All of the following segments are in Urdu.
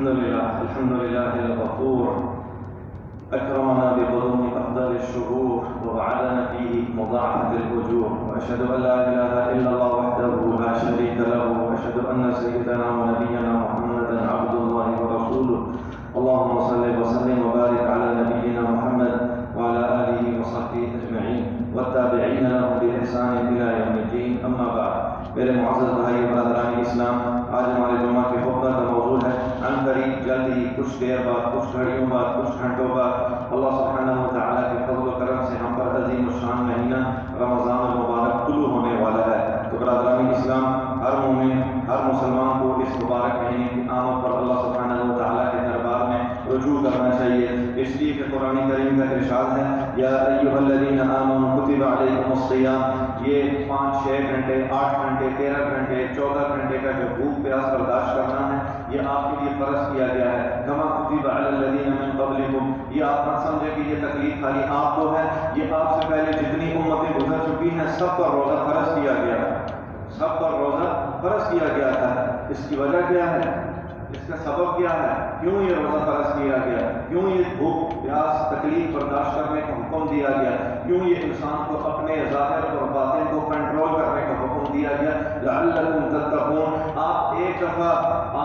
الحمد لله الغفور أكرمنا بقدوم أفضل الشهور ووعدنا فيه مضاعفة الأجور، وأشهد أن لا إله إلا الله وحده لا شريك له، وأشهد أن سيدنا ونبينا محمدا عبد الله ورسوله. اللهم صل وسلم وبارك على نبينا محمد وعلى آله وصحبه أجمعين والتابعين لهم بإحسان إلى يوم الدين. أما بعد، میرے معزز بھائی برادران اسلام، آج ہمارے جمعہ کے خطبہ کا موضوع ہے عن قریب، جلد ہی، کچھ دیر بعد، کچھ گھڑیوں بعد، کچھ گھنٹوں بعد اللہ سبحانہ و تعالیٰ کے فضل و کرم سے ہم پر عظیم الشان مہینہ رمضان المبارک طلوع ہونے والا ہے. تو برادران اسلام، ہر مومن، ہر مسلمان کو اس مبارک مہینے کی آمد پر اللہ سبحانہ و تعالیٰ کے دربار میں رجوع کرنا چاہیے، اس لیے کہ قرآن کریم کا ارشاد ہے یا ایھا الذین آمنوا کتب علیکم الصیام. یہ 5، 6 گھنٹے، 8 گھنٹے، 13 گھنٹے، 14 گھنٹے کا جو بھوک پیاس برداشت کرنا ہے یہ آپ کے لیے فرض کیا گیا ہے. کما کتب علی الذین من قبلکم، یہ آپ مت سمجھے کہ یہ تکلیف خالی آپ کو ہے، یہ آپ سے پہلے جتنی امتیں گزر چکی ہیں سب پر روزہ فرض کیا گیا ہے، سب پر روزہ فرض کیا گیا تھا. اس کی وجہ کیا ہے؟ اس کا سبب کیا ہے؟ کیوں یہ روزہ فرض کیا گیا؟ کیوں یہ بھوک پیاس تکلیف برداشت کرنے کا حکم دیا گیا؟ کیوں یہ انسان کو اپنے ظاہر اور باطن کو کنٹرول کرنے کا حکم دیا گیا؟ لعلکم تتقون. آپ ایک دفعہ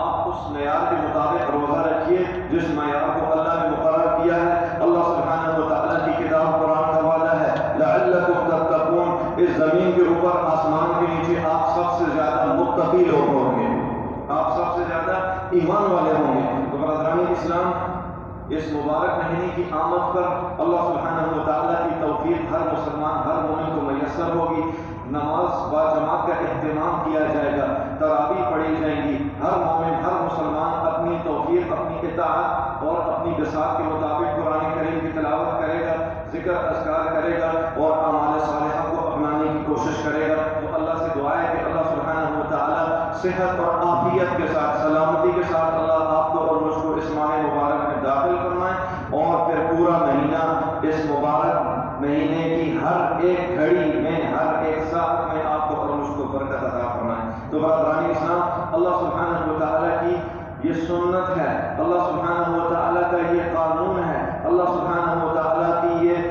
آپ اس معیار کے مطابق روزہ رکھیے جس معیار کو اللہ نے مقرر کیا ہے. اللہ سبحانہ و تعالیٰ کی کتاب قرآن کا وعدہ ہے لعلکم تتقون. اس زمین کے اوپر آسمان کے نیچے آپ سب سے زیادہ متقی لوگ ہوں گے، آپ سب سے زیادہ ایمان والے ہوں گے. تو برادران اسلام، اس مبارک مہینے کی آمد پر اللہ سبحانہ و تعالیٰ کی توفیق ہر مسلمان، ہر مومن کو میسر ہوگی. نماز با جماعت کا اہتمام کیا جائے گا، تراویح پڑھی جائیں گی. ہر مومن، ہر مسلمان اپنی توفیق، اپنی اطاعت اور اپنی بساط کے مطابق قرآن کریم کی تلاوت کرے گا، ذکر اذکار کرے گا اور اعمال صالحہ کو اپنانے کی کوشش کرے گا. تو اللہ سے دعا ہے کہ اللہ سبحانہ و تعالیٰ صحت اور عافیت کے ساتھ، سلامتی کے ساتھ اللہ آپ کو اور مجھ کو اس ماہ مبارک میں داخل فرمائے اور پھر پورا مہینہ اس مبارک مہینے کی ہر ایک گھڑی میں، ہر ایک ساتھ میں آپ کو اور مجھ کو برکت عطا فرمائے. تو برادران اسلام، اللہ سبحانہ و تعالیٰ کی یہ سنت ہے، اللہ سبحانہ و تعالیٰ کا یہ قانون ہے، اللہ سبحانہ و تعالیٰ کی یہ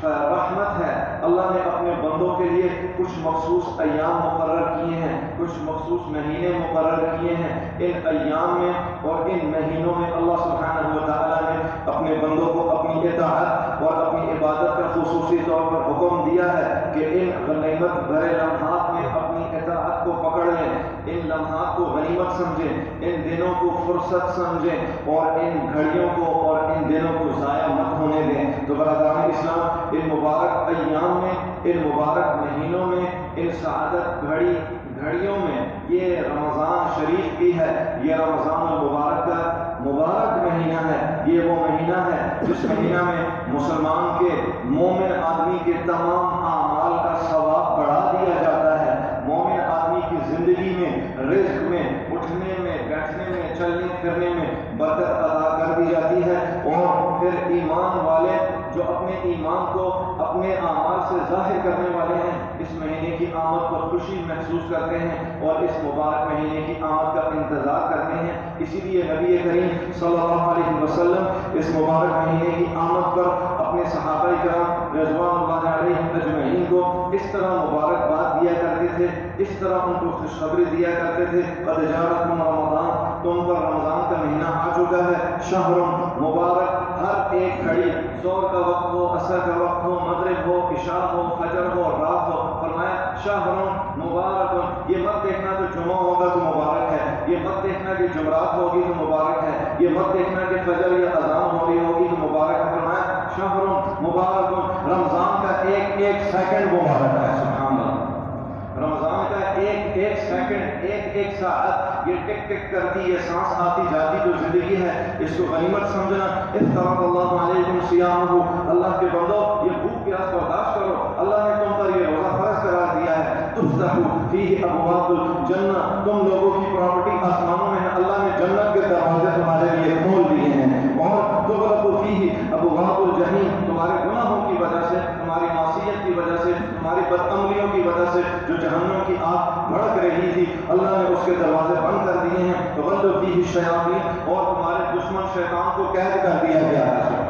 رحمت ہے. اللہ نے اپنے بندوں کے لیے کچھ مخصوص ایام مقرر کیے ہیں، کچھ مخصوص مہینے مقرر کیے ہیں. ان ایام میں اور ان مہینوں میں اللہ سبحانہ و تعالیٰ نے اپنے بندوں کو اپنی اطاعت اور اپنی عبادت کا خصوصی طور پر حکم دیا ہے کہ ان غنیمت بھرے لمحات میں اپنی اطاعت کو پکڑ لیں، ان لمحات کو غنیمت سمجھیں، ان دنوں کو فرصت سمجھیں اور ان گھڑیوں کو اور ان دنوں کو ضائع مت ہونے دیں. تو برادران اسلام، ان مبارک ایام میں، ان مبارک مہینوں میں، ان سعادت گھڑیوں میں، یہ رمضان شریف کی ہے، یہ رمضان المبارک کا مبارک مہینہ ہے. یہ وہ مہینہ ہے جس مہینہ میں مسلمان کے، مومن آدمی کے تمام اعمال کا ثواب بڑھا دیا جاتا ہے. مومن آدمی کی زندگی میں، رزق میں، اٹھنے میں، بیٹھنے میں، چلنے پھرنے میں برکت عطا کر دی جاتی ہے. اور پھر ایمان والے جو اپنے ایمان کو اپنے اعمال سے ظاہر کرنے والے ہیں، اس مہینے کی آمد پر خوشی محسوس کرتے ہیں اور اس مبارک مہینے کی آمد کا انتظار کرتے ہیں. اسی لیے نبی کریم صلی اللہ علیہ وسلم اس مبارک مہینے کی آمد پر اپنے صحابہ کرام رضوان اللہ علیہم اجمعین کو اس طرح مبارکباد دیا کرتے تھے، اس طرح ان کو خوشخبری دیا کرتے تھے قد جاءکم رمضان، تم پر رمضان کا مہینہ آ چکا ہے. شہر مبارک، ہر ایک گھڑی، زور کا وقت ہو، عصر کا وقت ہو، مغرب ہو، عشاء ہو، فجر ہو، رات ہو، فرمایا شہر مبارک. یہ مت دیکھنا کہ جمعہ ہوگا تو مبارک ہے، یہ مت دیکھنا کہ جمعرات ہوگی تو مبارک ہے، یہ مت دیکھنا کہ فجر یا اذان ہو رہی ہوگی تو مبارک ہے. فرمایا شہر مبارک. رمضان کا ایک ایک سیکنڈ مبارک ہے. سبحان اللہ، رمضان کا ایک ایک سیکنڈ، ایک ساعت یہ ٹک ٹک کرتی ہے، سانس آتی جاتی جو زندگی ہے، اس کو غنیمت سمجھنا. افترض اللہ علیکم صیامہ، اللہ کے بندو یہ بھوک پیاس برداشت کرو، اللہ نے تم پر یہ روزہ فرض قرار دیا ہے. تفتح فیہ ابواب الجنہ، تم لوگوں کی پراپرٹی آسمانوں میں ہے، اللہ نے جنت کے دروازے تمہارے لیے کھول دیے ہیں. اور تغلق فیہ ابواب الجحیم، تمہارے گناہوں کی وجہ سے، تمہاری معصیت کی وجہ سے، تمہاری بدعملیوں کی وجہ سے جو جہنم کی آگ بھڑک رہی تھی، اللہ نے اس کے دروازے بند کر دیے ہیں. فیہ الشیاطین، اور تمہارے دشمن شیطان کو قید کر دیا گیا ہے،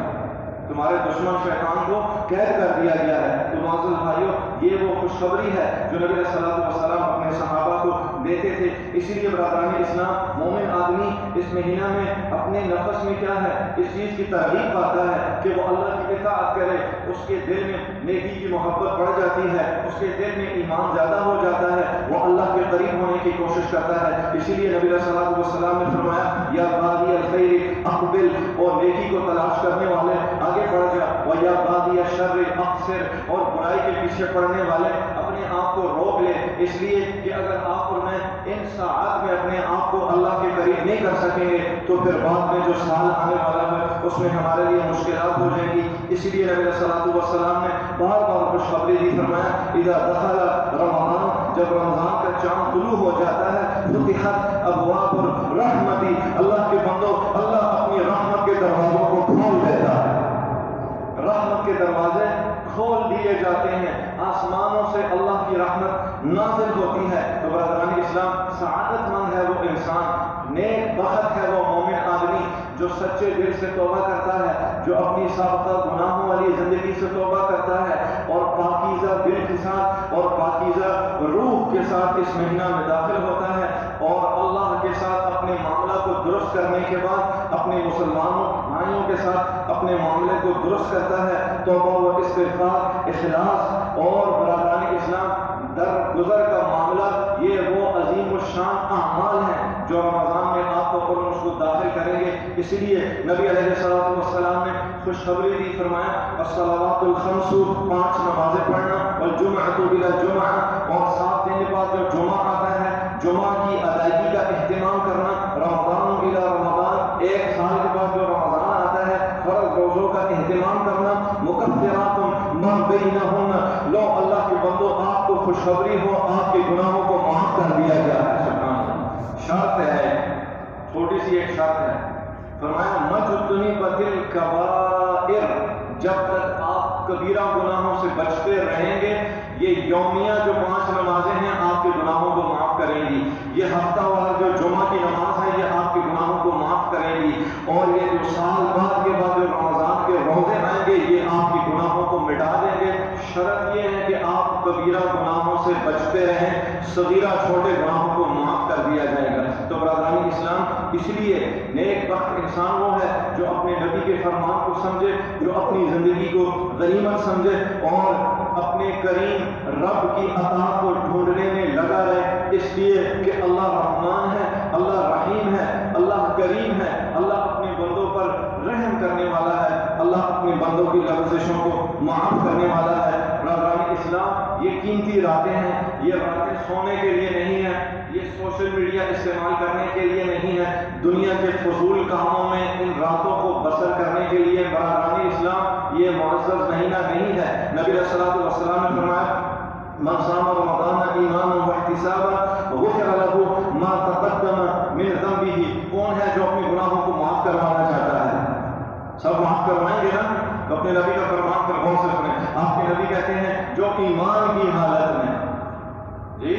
تمہارے دشمن شیطان کو قید کر دیا گیا ہے۔ تو معزز بھائیو، یہ وہ خوشخبری ہے جو نبی علیہ السلام اپنے صحابہ کو دیتے تھے۔ اسی لیے برادران اسلام، مومن آدمی اس مہینہ میں اپنے نفس میں کیا ہے، اس چیز کی ترغیب پاتا ہے کہ وہ اللہ کی اطاعت کرے، اس کے دل میں نیکی کی محبت بڑھ جاتی ہے، اس کے دل میں ایمان زیادہ ہو جاتا ہے، وہ اللہ کے قریب ہونے کی کوشش کرتا ہے۔ اسی لیے نبی علیہ السلام نے فرمایا یا باغی الخیر اقبل، اور نیکی کو تلاش کرنے والے آگے بڑھ جا، وَيَا بَاغِيَ الشَّرِّ أَقْصِرْ، اور برائی کے پیچھے پڑنے والے اپنے آپ کو روک لے، اس لیے کہ اگر آپ اور میں ان ساعات میں اپنے آپ کو اللہ کے قریب نہیں کر سکیں گے تو پھر بعد میں جو سال آنے والا ہے اس میں ہمارے لیے مشکلات ہو جائیں گی۔ اسی لیے نبی صلی اللہ علیہ وسلم نے بار بار خوشخبری دی، فرمایا اذا دخل رمضان، جب رمضان کا چاند طلوع ہو جاتا ہے، فتحت ابواب الرحمت، اللہ کے بندوں، اللہ اپنی رحمت کے دروازوں کو کھول دیتا ہے، رحمت کے دروازے کھول دیے جاتے ہیں، آسمانوں سے اللہ کی رحمت نازل ہوتی ہے۔ تو برادران اسلام، سعادت مند ہے وہ انسان، نیک بخت ہے وہ مومن آدمی جو سچے دل سے توبہ کرتا ہے، جو اپنی سابقہ گناہوں والی زندگی سے توبہ کرتا ہے اور پاکیزہ دل کے ساتھ اور پاکیزہ روح کے ساتھ اس مہینہ میں داخل ہوتا ہے، اور اللہ کے ساتھ اپنے معاملہ کو درست کرنے کے بعد اپنے مسلمانوں بھائیوں کے ساتھ اپنے معاملے کو درست کرتا ہے۔ توبہ و استغفار، اخلاص اور برادران اسلام درگزر کا معاملہ، یہ وہ عظیم الشان اعمال ہیں جو رمضان میں آپ کو اور اس کو داخل کریں گے۔ اسی لیے نبی علیہ السلام نے خوشخبری دی، فرمایا الصلوات الخمس، 5 نمازیں پڑھنا، والجمعۃ الی الجمعہ، اور 7 دن بعد جو جمعہ آتا ہے جمعہ کی ادائیگی کا اہتمام کرنا، رمضان الی رمضان، 1 سال کے بعد جو رمضان آتا ہے فرض روزوں کا اہتمام کرنا، مکفرات ما بینہن، لو اللہ کے بندو آپ کو خوشخبری ہو، آپ کے گناہوں کو معاف کر دیا گیا ہے۔ سبحان اللہ، شرط ہے، چھوٹی سی ایک شرط ہے، فرمایا مجتنی بدل کبائر، جب تک آپ کبیرہ گناہوں سے بچتے رہیں گے، یہ یومیہ جو 5 نمازیں ہیں آپ کے گناہوں کو معاف کریں گی، یہ ہفتہ وار جو جمعہ کی نماز ہے یہ آپ کے گناہوں کو معاف کریں گی، اور یہ جو سال بعد کے بعد جو رمضان کے روزے آئیں گے یہ آپ کے گناہوں کو مٹا دیں گے۔ شرط یہ ہے کہ آپ کبیرہ گناہوں سے بچتے رہیں، صغیرہ چھوٹے گناہوں کو معاف کر دیا جائے گا۔ تو برادران اسلام، اس لیے نیک بخت انسان وہ ہے جو اپنے نبی کے فرمان کو سمجھے، جو اپنی زندگی کو غنیمت سمجھے اور اپنے کریم رب کی اطاعت کو ڈھونڈنے میں لگا رہے، اس لیے کہ اللہ رحمان ہے، اللہ رحیم ہے، اللہ کریم ہے، اللہ اپنے بندوں پر رحم کرنے والا ہے، اللہ اپنے بندوں کی لغزشوں کو معاف کرنے والا ہے۔ برادران اسلام، یہ قیمتی راتیں ہیں، یہ راتیں سونے کے لیے نہیں ہیں، یہ سوشل میڈیا استعمال کرنے کے لیے نہیں ہے، دنیا کے فضول کاموں میں ان راتوں کو بسر کرنے کے لیے۔ برادران اسلام، یہ معزز مہینہ نہیں ہے۔ نبی علیہ السلام نے فرمایا من صام رمضان ایمانا واحتسابا غفر له ما تقدم من ذنبه، کون ہے جو اپنے گناہوں کو معاف کروانا چاہتا ہے؟ سب معاف کروائیں گے نا؟ تو اپنے نبی کا فرمان پر غور سے سنیں، آپ کے نبی کہتے ہیں جو ایمان کی حالت میں، جی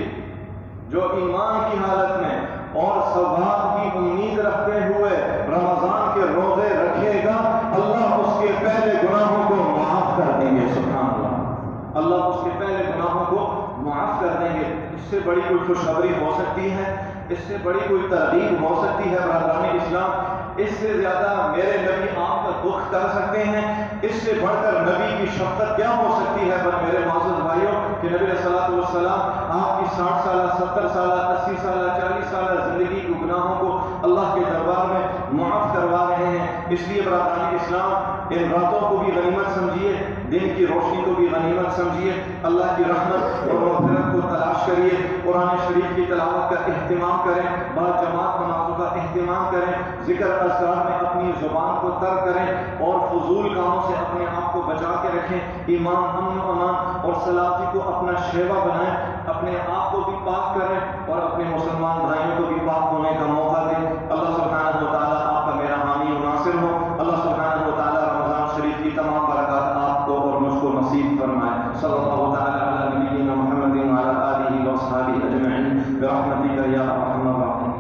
جو ایمان کی حالت میں اور ثواب کی امید رکھتے ہوئے رمضان کے روزے رکھے گا، اللہ اس کے پہلے گناہوں کو معاف کر دیں گے۔ سبحان اللہ، اللہ اس کے پہلے گناہوں کو معاف کر دیں گے۔ اس سے بڑی کوئی خوشخبری ہو سکتی ہے؟ اس سے بڑی کوئی ترغیب ہو سکتی ہے برادران اسلام؟ اس سے زیادہ میرے نبی آپ کا دکھ کر سکتے ہیں؟ اس سے بڑھ کر نبی کی شفقت کیا ہو سکتی ہے؟ پر میرے معزز بھائیوں، کہ نبی علیہ السلام آپ کی 60 سالہ 70 سالہ 80 سالہ 40 سالہ زندگی کے گناہوں کو اللہ کے دربار میں معاف کروا رہے ہیں۔ اس لیے برادران اسلام، ان راتوں کو بھی غنیمت سمجھیے، دن کی روشنی کو بھی غنیمت سمجھیے، اللہ کی رحمت اور مغفرت کو تلاش کریے، قرآن شریف کی تلاوت کا اہتمام کریں، با جماعت نمازوں کا اہتمام کریں، ذکر اذکار میں اپنی زبان کو تر کریں اور فضول کاموں سے اپنے آپ کو بچا کے رکھیں۔ ایمان، امن و امان اور سلامتی کو اپنا شیوا بنائیں، اپنے آپ کو بھی پاک کریں اور اپنے مسلمان بھائیوں کو بھی پاک ہونے کا موقع دیں۔ اللہ سبحانہ و تعالیٰ آپ کا میرا حامی و ناصر ہو۔ اللہ سبحانہ و تعالیٰ رمضان شریف کی تمام برکات آپ کو اور مجھ کو نصیب فرمائے۔ صلی اللہ تعالیٰ علی نبینا محمد وعلی آلہ واصحابہ اجمعین برحمتک یا ارحم الراحمین۔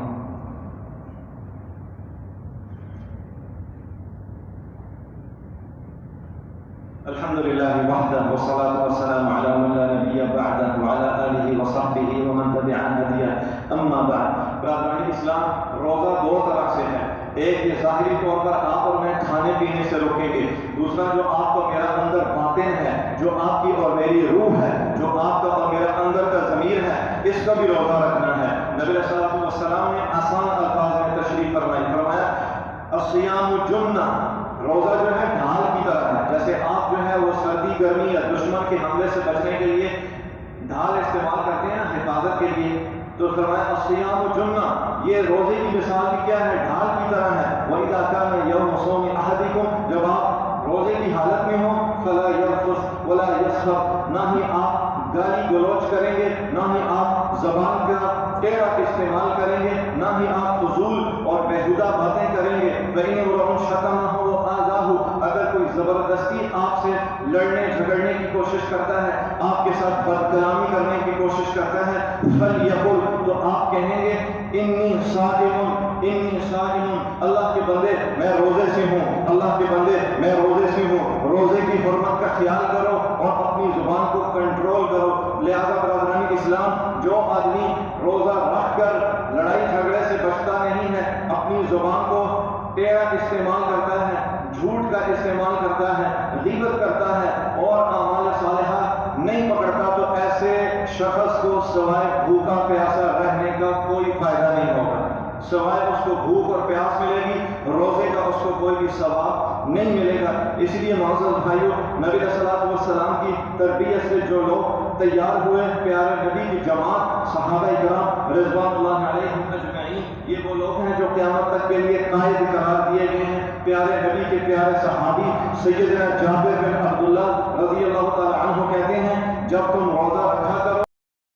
للہ وحدہ والصلاة والسلام علی من لا نبی بعدہ وعلی آلہ وصحبہ ومن تبع ہدیہ اما بعد. برادران اسلام، روزہ دو طرح سے ہے. ایک یہ ظاہری طور پر آپ اور میں کھانے پینے سے روکیں گے. دوسرا جو آپ کا میرا اندر باطن ہے، جو آپ کی اور میری روح ہے، جو آپ کا اور میرا اندر کا ضمیر ہے، اس کا بھی روزہ رکھنا ہے. نبی علیہ الصلوۃ والسلام نے آسان الفاظ میں تشریح فرمایا الصیام جنہ، روزہ جو ہے ڈھال کی طرح ہے. جیسے آپ جو ہے وہ سردی گرمی یا دشمن کے حملے سے بچنے کے لیے ڈھال استعمال کرتے ہیں نا حفاظت کے لیے، تو فرمایا الصیام جنہ، یہ روزے کی مثال بھی کیا ہے؟ ڈھال کی طرح ہے. وَإِذَا كَانَ يَوْمُ صَوْمِ أَحَدِكُمْ، جب آپ روزے کی حالت میں ہوں، فَلَا يَرْفُثْ وَلَا يَسْخَبْ، نہ ہی آپ گالی گلوچ کریں گے، نہ ہی آپ زبان کا ٹیڑھا استعمال کریں گے، نہ ہی آپ فضول اور بیہودہ باتیں کریں گے. فَإِنْ امْرُؤٌ شَتَمَهُ وَآذَاهُ، اگر کوئی زبردستی آپ سے لڑنے جھگڑنے کی کوشش کرتا ہے، آپ کے ساتھ بد کلامی کرنے کی کوشش کرتا ہے، فَلْيَقُلْ، تو آپ کہیں گے انی صائم، اللہ کے بندے میں روزے سے ہوں، اللہ کے بندے میں روزے سے ہوں. روزے کی حرمت کا خیال کرو اور اپنی زبان کو کنٹرول کرو. لہذا برادران اسلام، جو آدمی روزہ رکھ کر لڑائی جھگڑے سے بچتا نہیں ہے، اپنی زبان کو ٹیڑھا استعمال کرتا ہے، جھوٹ کا استعمال کرتا ہے، غیبت کرتا ہے اور اعمال صالحہ نہیں پکڑتا، تو ایسے شخص کو سوائے بھوکا پیاسا رہنے کا کوئی فائدہ نہیں ہوگا. سوائے اس کو بھوک اور پیاس ملے گی، روزے کا اس کو کوئی بھی ثواب نہیں ملے گا. اس لیے معزز بھائیو، نبی علیہ الصلوۃ والسلام کی تربیت سے جو لوگ تیار ہوئے، پیارے نبی کی جماعت، صحابہ کرام رضوان اللہ علیہم اجمعین، یہ وہ لوگ ہیں جو قیامت تک کے لیے قائد قرار دیے گئے ہیں. پیارے نبی کے پیارے صحابی سیدنا جابر بن عبداللہ رضی اللہ تعالی عنہ کہتے ہیں، جب تم روزہ رکھا کرو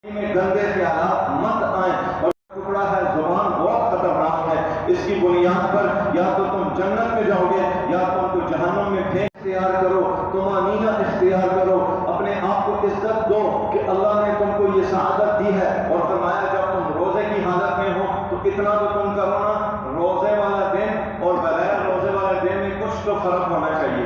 میں گندے خیالات مت آئیں، اور ٹکڑا ہے زبان بہت خطرناک ہے، اس کی بنیاد پر یا تو تم جنت میں جاؤ گے یا تم کو جہنم میں پھینک. اختیار کرو، طمانینہ اختیار کرو، اپنے آپ کو عزت دو کہ اللہ نے تم کو یہ سعادت دی ہے. اور فرمایا جب تم روزے کی حالت میں ہو تو اتنا تو تم کرو نا، روزے والا دن اور بغیر روزے والے دن میں کچھ تو فرق ہونا چاہیے.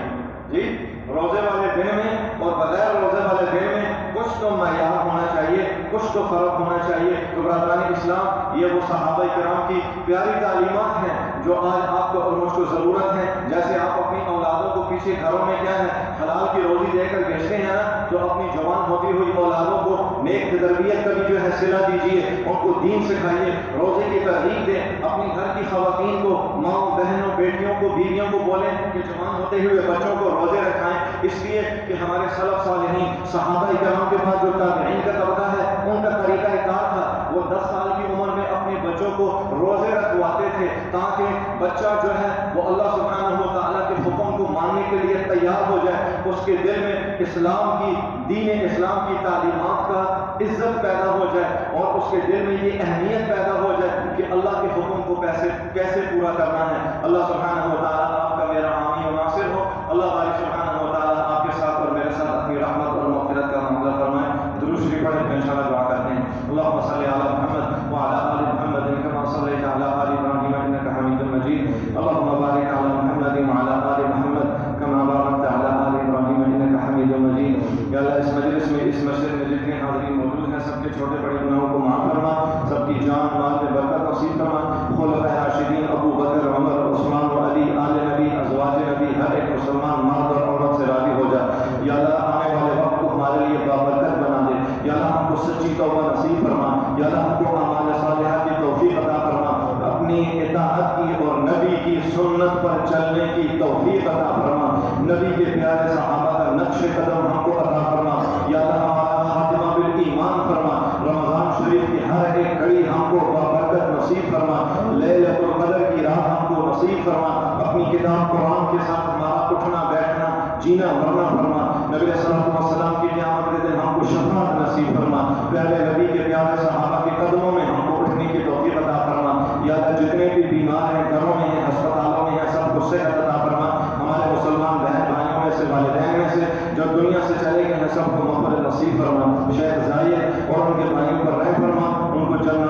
جی، روزے والے دن میں اور بغیر روزے والے دن میں کچھ تو معیار ہونا چاہیے، کچھ تو فرق ہونا چاہیے. تو برادران اسلام، یہ وہ صحابہ کرام کی پیاری تعلیمات ہیں جو آج آپ کو اور مجھ کو ضرورت ہے. جیسے آپ اپنی اولادوں کو پیچھے گھروں میں کیا ہے حلال کی روزی دے کر بیچتے ہیں نا، تو اپنی جوان ہوتی ہوئی اولادوں کو نیک تربیت کا بھی جو ہے صلہ دیجیے، ان کو دین سکھائیے، روزے کی ترغیب دیں. اپنی گھر کی خواتین کو، ماؤں بہنوں بیٹیوں کو، بیویوں کو بولیں کہ جوان ہوتے ہوئے بچوں کو روزے رکھائیں، اس لیے کہ ہمارے سلف صالحین صحابہ کرام کے پاس جو تابعین کا طبقہ ہے، ان کا طریقہ کار تھا، وہ 10 سال کی عمر میں اپنے بچوں کو روزے رکھواتے تھے تاکہ بچہ جو ہے وہ اللہ سبحانہ و تعالیٰ کے حکم کو ماننے کے لیے تیار ہو جائے، اس کے دل میں اسلام کی، دین اسلام کی تعلیمات کا عزت پیدا ہو جائے، اور اس کے دل میں یہ اہمیت پیدا ہو جائے کہ اللہ کے حکم کو کیسے پورا کرنا ہے. اللہ سبحانہ و تعالیٰ آپ کا میرا حامی و ناصر ہو. اللہ بارک سبحانہ و تعالیٰ آپ کے ساتھ اور میرے ساتھ اپنی رحمت اور مغفرت کا معاملہ فرمائے. درود شریف پڑھیں تو انشاءاللہ دعا کرتے ہیں. اللهم صل على محمد وعلى آل محمد كما صليت على آل إبراهيم إنك حميد مجيد. اللهم بارك على محمد وعلى آل محمد كما باركت على آل إبراهيم إنك حميد مجيد. یا اللہ اس مجلس میں، اس مسجد میں جتنے حاضرین موجود ہیں، سب کے چھوٹے بڑے گناہوں کو معاف فرما، سب کی جان مال میں برکت نصیب فرما. خلفائے راشدین ابو بکر، عمر، عثمان و علی، آل نبی، ازواج نبی، ہر ایک مسلمان مرد اور عورت سے راضی ہو جا. یا اللہ آنے والے وقت کو ہمارے لیے بابرکت بنا دے. یا اللہ ہم کو سچی توبہ نصیب فرما. یا اللہ ہم کو اعمال صالحہ کی توفیق عطا فرما. اپنی اطاعت کی اور نبی کی سنت پر چلنے کی توفیق عطا فرما. نبی کے پیارے صحابہ کا نقش قدم ہم کو عطا فرما. یا اللہ ہمارا خاتمہ بالایمان فرما. رمضان شریف کی ہر ایک گھڑی ہم کو بابرکت نصیب فرما. لیلۃ القدر کی رات ہم کو نصیب فرما. اپنی کتاب قرآن کے ساتھ ہمارا اٹھنا بیٹھنا جینا مرنا فرما. نبی علیہ الصلوۃ والسلام کی قیامت کے دن ہم کو شفاعت نصیب فرما. پہلے نبی کے پیارے صحابہ کے قدموں میں ہم کو اٹھنے کی توفیق عطا فرما. یا اللہ جتنے بھی بیمار ہیں، گھروں میں ہیں، ہسپتالوں میں ہیں، سب کو صحت عطا فرما. ہمارے مسلمان بہن بھائیوں میں سے، والدین میں سے جو دنیا سے چلے گئے ہیں، سب کو مغفرت نصیب فرما. شیخ زائر اور ان کے بھائیوں پر رحم فرما، ان کو جنت